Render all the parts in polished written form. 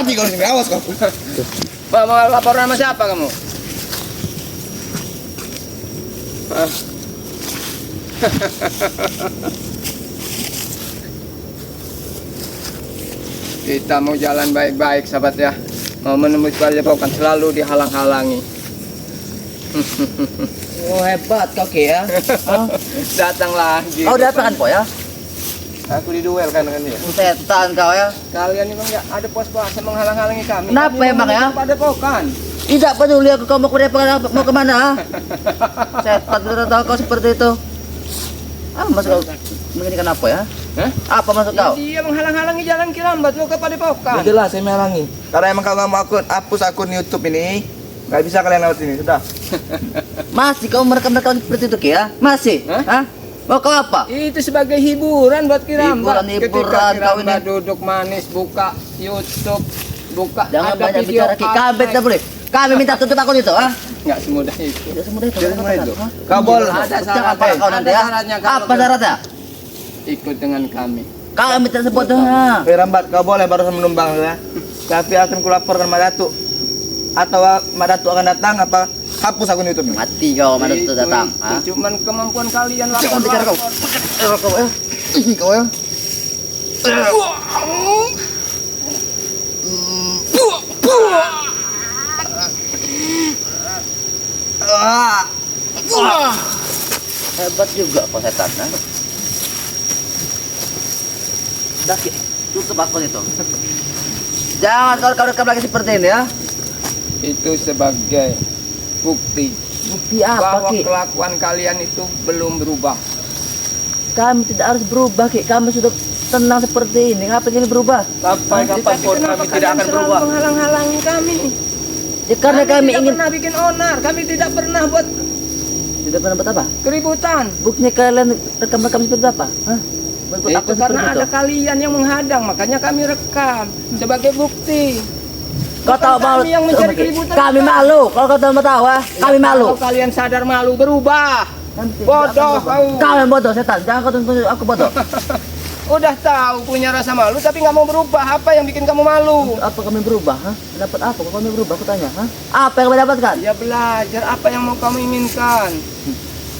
mati kalau sini, awas kau. Mau laporan sama siapa kamu? Kita mau jalan baik-baik sahabat ya. Mau menemui padepokan selalu dihalang-halangi. Oh hebat kau Ki ya. Datang lagi. Kau datang kan po ya? Aku diduel kan dengan dia. Setan kau ya. Kalian memang nggak ada puas-puasa menghalang-halangi kami. Kenapa Kami emang ya? Padepokan. Tidak peduli aku kau mau ke Depok mau kemana? Setan sudah tahu kau seperti itu. Maksud kau begini kenapa ya? Hah? Apa maksud kau? Dia menghalang-halangi jalan Kirambat mau ke Padepokan. Udah jelas saya menghalangi. Karena emang kalau mau hapus akun YouTube ini, nggak bisa kalian lewat sini, sudah. Masih kau merekam-rekam seperti itu Ki ya? Masih? Hah? Mau kau apa? Itu sebagai hiburan buat Kirambat. Hiburan, Ketika kau ini. Kirambat duduk manis buka YouTube, buka Jangan ada banyak video bicara Ki. Kabet tak boleh. Kami minta tutup akun itu, ah? Nggak semudah itu. Tidak semudah itu. Tidak semudah itu. Hah? Kau boleh. Ada Jangan syaratnya. parah kau nanti Ada ya. syaratnya kalau Apa syaratnya? ikut dengan kami. Kami tak sebut tuh. Rambat, kau boleh barusan menumbang ya. Tapi akan kulaporkan Madatu. Atau Madatu akan datang apa hapus akun YouTube ini. Mati kau mana itu datang, ah? Itu cuman kemampuan kalian Jangan bicara kau. lapor. Kau ya. Kau ya. Hebat juga kau setan, nah. Dah, Ki. Tutup akun itu. Jangan kau rekam lagi seperti ini ya. Itu sebagai bukti Bukti apa, bahwa Ki? kelakuan kalian itu belum berubah. Kami tidak harus berubah, Ki. Kami sudah tenang seperti ini. Ngapain ini berubah? Sampai kapanpun kami tidak akan berubah. Menghalang-halangi kami. Ya, karena kami tidak ingin pernah bikin onar, kami tidak pernah buat tidak pernah buat apa? keributan. Buktinya kalian rekam-rekam seperti apa? Hah? Buat Itu akun karena seperti ada itu. kalian yang menghadang, makanya kami rekam sebagai bukti. Kau tahu Bukan malu? kami yang mencari keributan. Kami malu. Kalau kau tahu tahu, ah, kami malu. Kalau kalian sadar malu berubah. Nanti, Bodoh kau. Kau yang bodoh, setan. Jangan kau tuntut aku bodoh. Udah tahu punya rasa malu tapi nggak mau berubah. Apa yang bikin kamu malu? Apa kami berubah? Hah? Dapat apa? Kau kami berubah? Aku tanya. Hah? Apa yang kami dapatkan? Ya belajar apa yang mau kamu inginkan.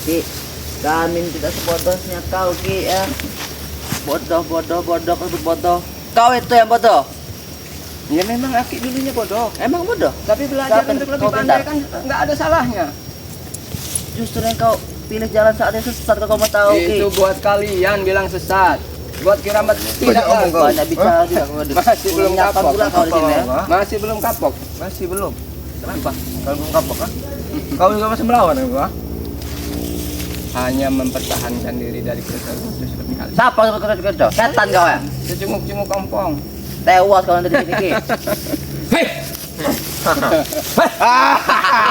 Ki, kami tidak sebodohnya kau, Ki, ya. Bodoh, Kau itu yang bodoh. Ya memang Aki dulunya bodoh. Emang bodoh? Tapi belajar Kau- untuk lebih kau pandai pintar. kan nggak ada salahnya. Justru yang kau pilih jalan saat yang sesat kau mau tahu, Ki. Itu buat kalian bilang sesat. Buat Kirambat tidak omong kau. Banyak bicara juga kau. Masih belum Nyapa kapok. pula kau di sini, ya. Masih belum kapok. Masih belum. Kenapa? Kalau belum kapok kan? Kau juga masih melawan ya, gua? Hanya mempertahankan diri dari kerusuhan seperti kalian. Siapa yang kerja? Setan kau ya? Secunguk-cunguk kompong. Tewas kau nanti di sini, Ki. Hei!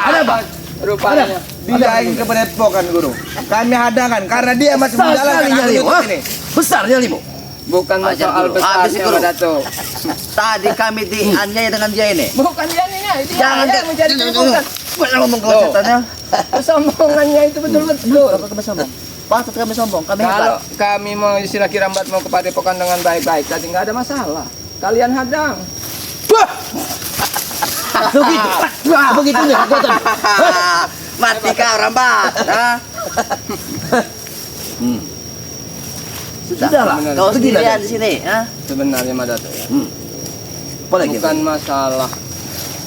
Ada apa? Rupanya. Dia ingin ke Padepokan, Guru. Kami hadangan karena dia masih menjalankan akun YouTube ini. Besar nyalimu. Bukan Ajar soal dulu. Habis, besarnya Guru. Dato. Tadi kami dianiaya dengan dia ini. Bukan dia nih, itu Jangan dia yang mencari keributan. Banyak ngomong kau Loh. setan ya. Kesombongannya itu betul-betul. Kenapa kami sombong? Patut kami sombong, kami Kalau hebat. kami mau istilah Kirambat mau ke Padepokan dengan baik-baik, tadi nggak ada masalah. Kalian hadang. Begitu. Begitu nih kekuatan. Mati kau Rambat. Hah? Sudahlah, Benar. kau sendirian di sini, ha? Sebenarnya Madato ya. Apa lagi? Bukan masalah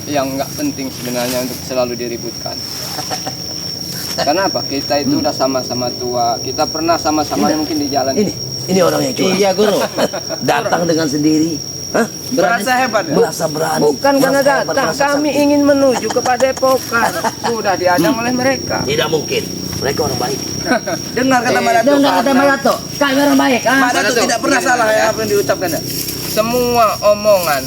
yang nggak penting sebenarnya untuk selalu diributkan. Karena apa? Kita itu udah sama-sama tua. Kita pernah sama-sama mungkin di jalan. Ini orangnya Iya, Guru. Datang dengan sendiri. Hah? Merasa hebat ya? Merasa berani. Bukan karena Merasa hebat, datang, merasa kami sakti. ingin menuju ke Padepokan. Sudah diadang oleh mereka. Tidak mungkin. Mereka orang baik. Dengar kata Madatu. Dengar kata Madato, kami orang baik, ah. Madatu tidak pernah salah ya apa yang diucapkan ya. Semua omongan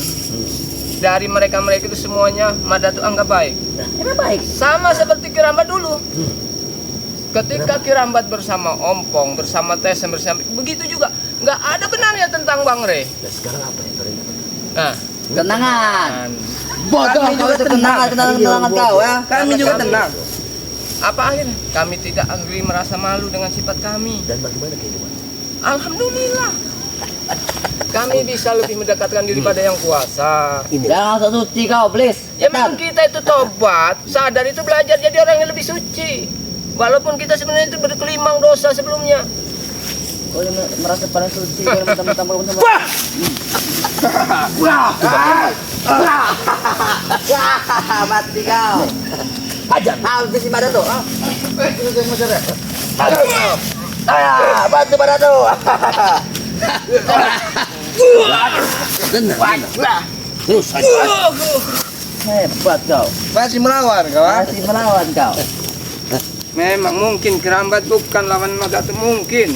dari mereka-mereka itu semuanya Madato anggap baik. Emang baik. Sama seperti Kirambat dulu. Ketika Kirambat bersama Ompong, bersama Tesen, bersama begitu juga nggak ada benarnya tentang Bang Re. Dan sekarang apa yang kalian dapat? Nah, Kenangan. kan. Bodoh Kami kau juga itu tenang. kenangan kau ya. Kami juga tenang. Apa akhirnya? Kami tidak agree merasa malu dengan sifat kami. Dan bagaimana kehidupan? Alhamdulillah. Kami bisa lebih mendekatkan daripada yang kuasa. Jangan sok suci kau, please. Ya Setan. memang kita itu tobat, sadar itu belajar jadi orang yang lebih suci. Walaupun kita sebenarnya itu berkelimang dosa sebelumnya. Kau yang merasa paling suci, kau yang mentang-mentang sama. Mati kau. Ajar. Habis si Badatu. Bantu Badatu. Tenang. Terus aja. Hebat kau. Masih melawan kau. Masih melawan kau. Memang mungkin Kerambat bukan lawan Madatu, mungkin.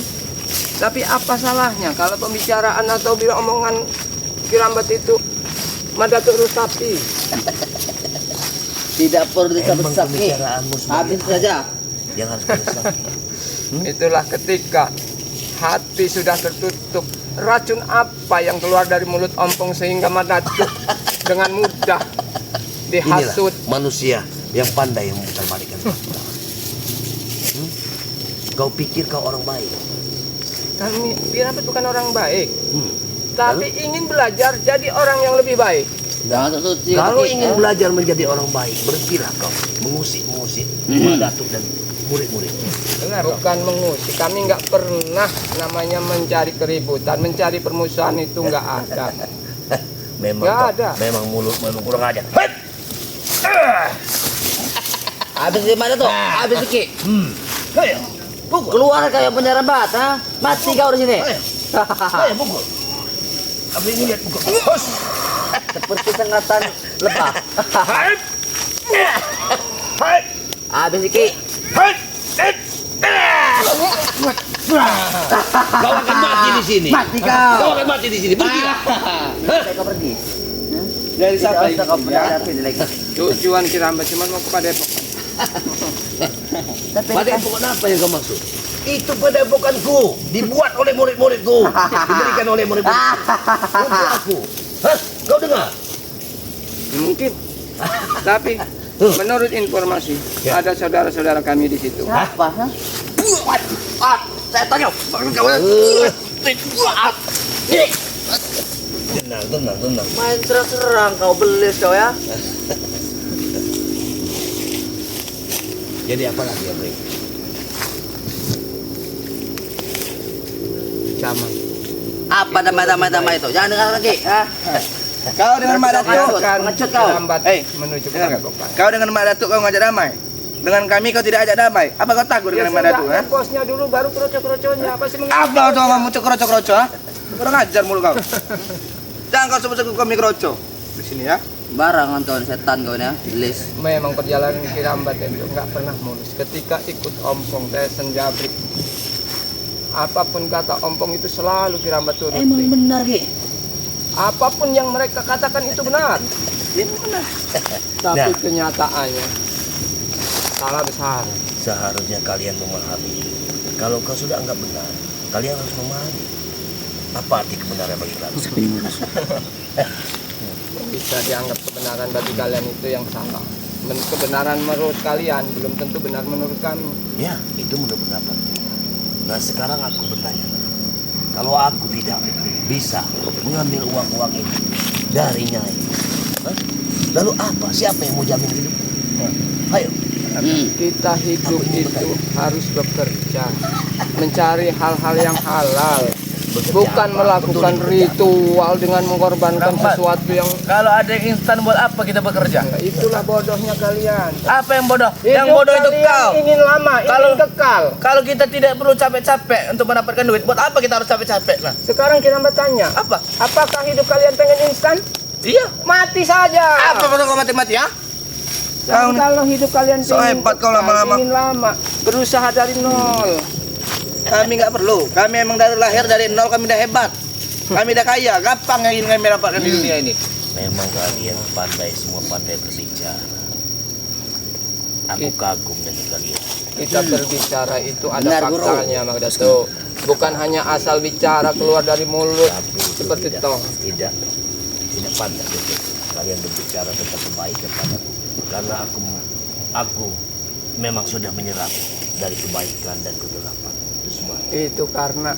Tapi apa salahnya kalau pembicaraan atau bila omongan Kerambat itu Madatu rusapi? Tidak perlu disebut-sebut. pembicaraanmu Habis saja. yang harus diresapi. Itulah ketika hati sudah tertutup. Racun apa yang keluar dari mulut ompong sehingga Madatu dengan mudah dihasut. Manusia yang pandai memutarbalikkan fakta. Kau pikir kau orang baik? Kami Kerambat bukan orang baik, tapi ingin belajar jadi orang yang lebih baik. Jangan sok suci. Kalau kaki. ingin belajar menjadi orang baik, berhentilah kau mengusik-ngusik Datuk dan murid-murid. Bukan mengusik, kami nggak pernah namanya mencari keributan, mencari permusuhan itu nggak ada. Memang Nggak kau, ada. memang mulut memang kurang ajar. Habis di mana tuh? Habis Ki. Keluar kau yang penjara bat, ha? Mati kau di sini. Ayo pukul. Apa ini lihat pukul? Hos. Seperti sengatan lebah. Habis Ki. Kau akan mati di sini. Mati kau. Kau akan mati di sini. Pergilah. Saya kau pergi. Dari siapa Tidak usah kau berharap ini lagi. Tujuan Kerambat cuma mau ke Padepokan. Tapi Padepokan apa yang kau maksud? Itu padepokanku, dibuat oleh murid-muridku, diberikan oleh murid-murid untuk aku. Hah? Kau dengar? Ya, mungkin. Tapi menurut informasi ada saudara-saudara kami di situ. apa? Ha? Saya tanya. Tenang. Main serang-serang kau belis kau ya. Jadi apa lagi ya, Bre? Damai. Apa damai itu? Jangan dengar lagi. Ha? Kau dengan Mak Datuk. Pengecut kau. Kerambat menuju ke Dengar. Padepokan. Kau dengan Mak Datuk kau ngajak damai. Dengan kami kau tidak ajak damai. Apa kau takut Ya dengan Mak Datuk? sudah, bosnya dulu baru kroco-kroconya. Apa sih Apa tuh kamu cokro-cokro? Kurang ajar mulut kau. Jangan kau sebut-sebut kami kroco. Di sini ya. Barang kau setan kau ya. Belis. Memang perjalanan Kerambat itu nggak pernah mulus. Ketika ikut ompong, Tesen Jabrik, apapun kata ompong itu selalu Kerambat turuti. Emang benar Ki. Apapun yang mereka katakan itu benar. Tapi Nah. kenyataannya salah besar. Seharusnya kalian memahami. Kalau kau sudah anggap benar, kalian harus memahami. Apa arti kebenaran bagi kalian? Bisa dianggap kebenaran bagi kalian itu yang salah. Kebenaran menurut kalian belum tentu benar menurut kami. Ya, itu menurut pendapat. Nah, sekarang aku bertanya. Kalau aku tidak bisa mengambil uang-uang ini dari Nyai, hah? Lalu apa? Siapa yang mau jamin hidup? Ayo. Kita hidup itu harus bekerja, mencari hal-hal yang halal, Bekerja bukan apa? melakukan Betul, ritual dengan mengorbankan Rahmat. sesuatu yang Kalau ada yang instan buat apa kita bekerja? itulah bodohnya kalian. Apa yang bodoh? Hidup Yang bodoh itu kalian kau. ingin lama, Kalau- ingin kekal. Kalau kita tidak perlu capek-capek untuk mendapatkan duit, buat apa kita harus capek-capek lah? Sekarang kita bertanya, Apa? apakah hidup kalian pengen instan? Iya. Mati saja. Apa perlu kau mati-mati ya? Dan kalau hidup kalian So ingin hebat kau kekal, lama-lama. ingin lama, berusaha dari nol. Kami nggak perlu. Kami emang dari lahir dari nol, kami dah hebat. Kami dah kaya. Gampang yang ingin kami dapatkan di dunia ini. Memang kalian pandai, semua pandai berbicara. Aku kagum dengan kalian. Kita berbicara itu ada Benar, Guru. faktanya, Mak Datuk. Bukan hanya asal bicara keluar dari mulut Tapi itu seperti tidak, itu. tidak pandai betul. Kalian berbicara tentang kebaikan padaku. Karena aku memang sudah menyerap dari kebaikan dan kegelapan. Itu semua. Itu karena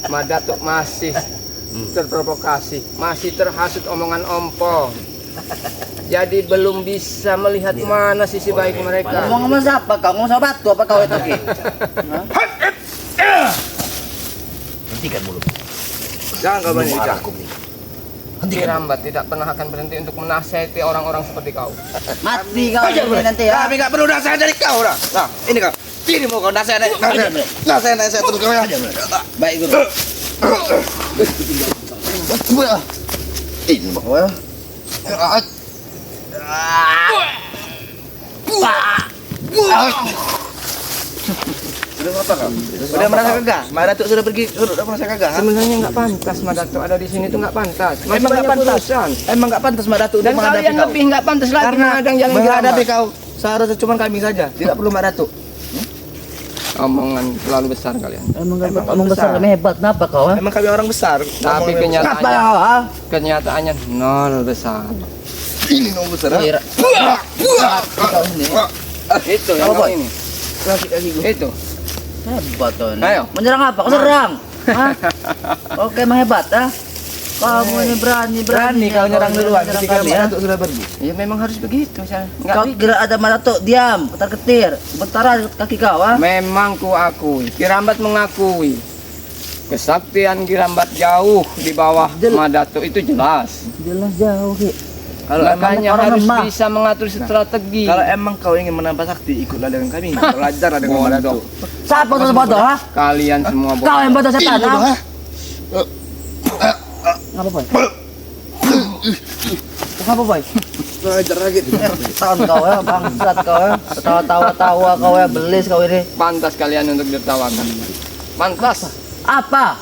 Mak Datuk masih terprovokasi, masih terhasut omongan ompong. Jadi belum bisa melihat mana sisi baik mereka. Ngomong siapa kau? Ngomong sama batu apa kau itu Ki? Hentikan mulut. Jangan kau banyak bicara. Aku nih. Ki Hentikan. Rambat tidak pernah akan berhenti untuk menasihati orang-orang seperti kau. Mati kau ini nanti ya. Kami nggak perlu nasihat dari kau dah. Nah, ini kau. Ini mau kau nasihat. Nasihat terus kau ya. Baik guru. Ini mau kau ya. Sudah apa kau? Sudah merasa kagak? Madatuk sudah pergi, sudah merasa kagak? Sebenarnya nggak pantas Madatuk ada di sini tuh nggak pantas. Masih Emang nggak banyak pantas. urusan. Emang nggak pantas Madatuk Dan untuk menghadapi kalian kau. lebih nggak pantas lagi Karena menghadang jalan menghadapi Rambat. kau seharusnya cuma kami saja, tidak perlu Madatuk. Omongan terlalu besar kalian. Emang besar kami hebat. Kenapa kau? Emang kami orang besar. Tapi Kenapa kenyataannya, kau? kenyataannya nol besar. Ini nomor besar. Kira. Kau ini Itu yang Apa, kau Boy? ini. Kaki gue. Itu. hebat kau ini. Ayo. Menyerang apa? Kau serang. Hah? Oke, emang hebat ah. Kamu ini berani Kau nyerang duluan Menyerang ketika kami, ya. Madatuk sudah pergi. Ya memang harus begitu. Kau kira ada Madatuk diam, ketar-ketir. Sementara kaki kau ah. Memang ku akui, Ki Rambat mengakui kesaktian Ki Rambat jauh di bawah Madatuk itu jelas. Jelas jauh Ki. Kalau emang Makanya orang harus lemah. bisa mengatur strategi. kalau emang kau ingin menambah sakti, ikutlah dengan kami. Belajarlah dengan Madatuk. Siapa tuh bodoh ah? Kalian semua Kau yang bodoh setan ah. Ngapa boy? Ngapa boy? Belajar lagi. Tahun kau ya, bangsat kau ya. Tawa-tawa kau ya, belis kau ini. Pantas kalian untuk ditertawakan. Pantas, Apa?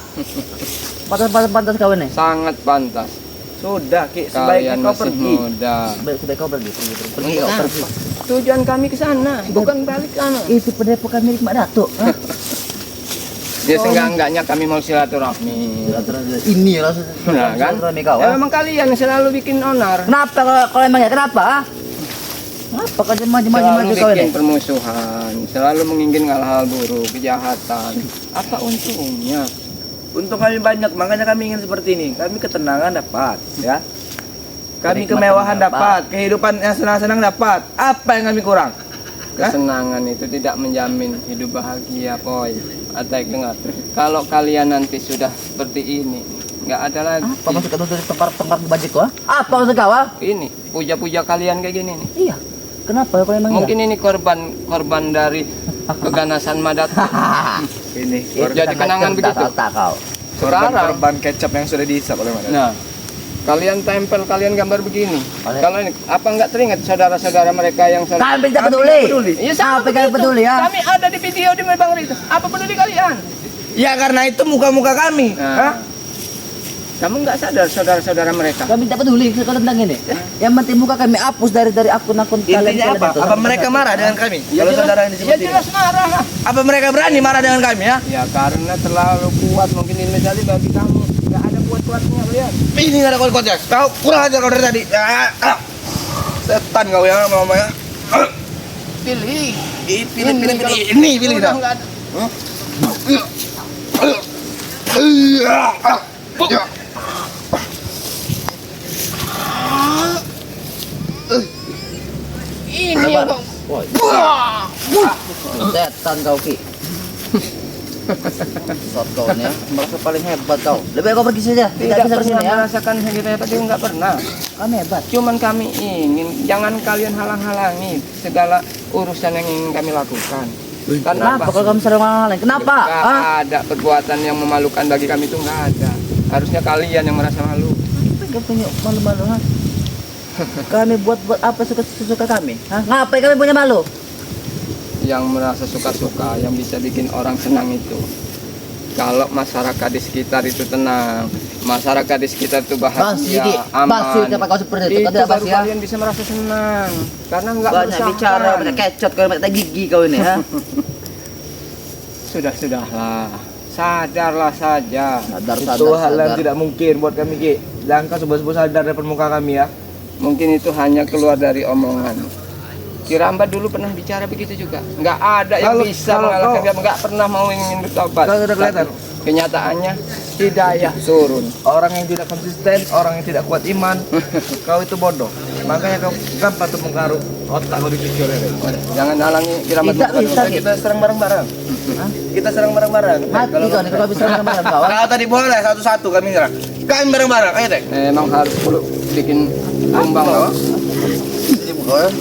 Pantas kau ini. sangat pantas. Sudah, Ki, sebaiknya Kalian kau masih pergi. muda. Sebaik kau pergi. Pergi kau pergi. Tujuan kami ke sana, bukan balik ke sana. Itu pendepokan milik Mak Datuk. ah. Ya seenggak-enggaknya kami mau silaturahmi. Ini lah. Nah, kan? Kau. Ya, memang kalian yang selalu bikin onar. Kenapa kalau emang ya kenapa? ah? Kenapa kau Selalu maju kau ini? bikin permusuhan, selalu menginginkan hal-hal buruk, kejahatan. Apa untungnya? Untung kami banyak, makanya kami ingin seperti ini. Kami ketenangan dapat, ya. Kami Kenikmatan kemewahan dapat. dapat, kehidupan yang senang-senang dapat. Apa yang kami kurang? Hah? Kesenangan itu tidak menjamin hidup bahagia, Boy. Atek dengar. Kalau kalian nanti sudah seperti ini, nggak ada lagi. Apa maksud kau tuh tengkar bajiku? ah? Apa maksud kau? ah? Ini puja-puja kalian kayak gini nih. Iya. Kenapa kau emang Mungkin ini korban dari keganasan Madatuk. Ini Jadi kenangan begitu. Tak kau. Sekarang, korban kecap yang sudah dihisap oleh Madatuk. nah, kalian tempel, kalian gambar begini. Oleh- Kalau ini, apa nggak teringat saudara-saudara mereka yang Kami tidak peduli. Iya, sama Apa kalian begitu. peduli ya? Kami ada di video di Bang Rita. Apa peduli kalian? Ya karena itu muka-muka kami. Nah. Hah? Kamu nggak sadar saudara-saudara mereka? Kami tidak peduli kalau tentang ini. Yang penting muka kami hapus dari akun-akun kalian. Intinya apa? itu. Apa mereka marah dengan kami? Ya Kalau jelas- saudara yang ya disebut ini. jelas marah lah. Apa mereka berani marah dengan kami ya? Ya karena terlalu kuat mungkin ini jadi bagi kamu. Nggak ada kuat-kuatnya kalian. Ini nggak ada kuat-kuatnya. Kau kurang ajar kau dari tadi. Setan kau ya, mama ya. Pilih. Pilih. Ini pilih dah. Nggak ada. Ini yang kau- Setan kau Ki. Sot kau ini ya. Merasa paling hebat kau. Lebih baik kau pergi saja. Tidak bisa pernah bersini ya. merasakan hidup hebat itu nggak pernah. Kami hebat. Cuman kami ingin, jangan kalian halang-halangi segala urusan yang ingin kami lakukan. Karena Kenapa kalau kamu sering orang lain? Kenapa? Nggak Ah? ada perbuatan yang memalukan bagi kami itu nggak ada. Harusnya kalian yang merasa malu. Kau punya malu-malu ha? Kami buat apa suka kami? Hah? Ngapain kami punya malu? Yang merasa suka-suka, yang bisa bikin orang senang itu. Kalau masyarakat di sekitar itu tenang, masyarakat di sekitar itu Basi, bahagia, Ki. Basi, aman. kenapa kau seperti itu? Kau Itu tidak baru basi, ya? kalian bisa merasa senang. Karena nggak Banyak berusaha. bicara, banyak kecot kau, banyak gigi kau ini ha? Sudahlah, sadarlah saja. Itu hal yang tidak mungkin buat kami Ki. Jangan kau sebut-sebut sadar dari muka kami ya. Mungkin itu hanya keluar dari omongan. Ki Rambat dulu pernah bicara begitu juga. Nggak ada yang Kalau- bisa kalau mengalahkan kau- dia, nggak pernah mau ingin bertobat. Kau sudah kelihatan. kenyataannya hidayah turun. Orang yang tidak konsisten, orang yang tidak kuat iman, kau itu bodoh. Makanya kau gampang tuh mengaruh otak kau dipikir ya. Jangan halangi kiramat Tidak bukan. bisa Kita serang bareng-bareng. Kita serang bareng-bareng. mati kau nih kalau bisa bareng kawan. Kalau tadi boleh satu-satu kami nyerang. Kami bareng-bareng, ayo deh. Memang harus perlu bikin tumbang loh. Jadi boleh.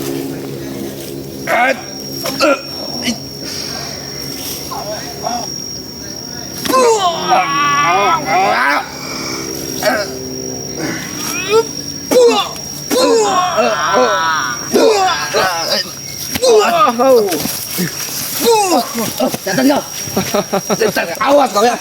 Datang kau. Awas kau ya.